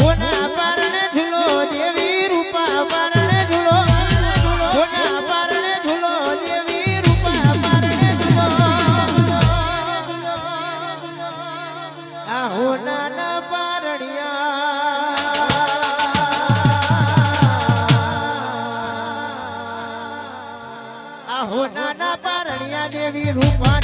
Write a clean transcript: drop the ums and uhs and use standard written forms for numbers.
હોના પારણે ઝૂલો દેવી રૂપા પારણે ઝૂલો હોના પારણે ઝૂલો દેવી રૂપા પારણે ઝૂલો આ હોનાના પારણિયા આ હોનાના પારણિયા દેવી રૂપા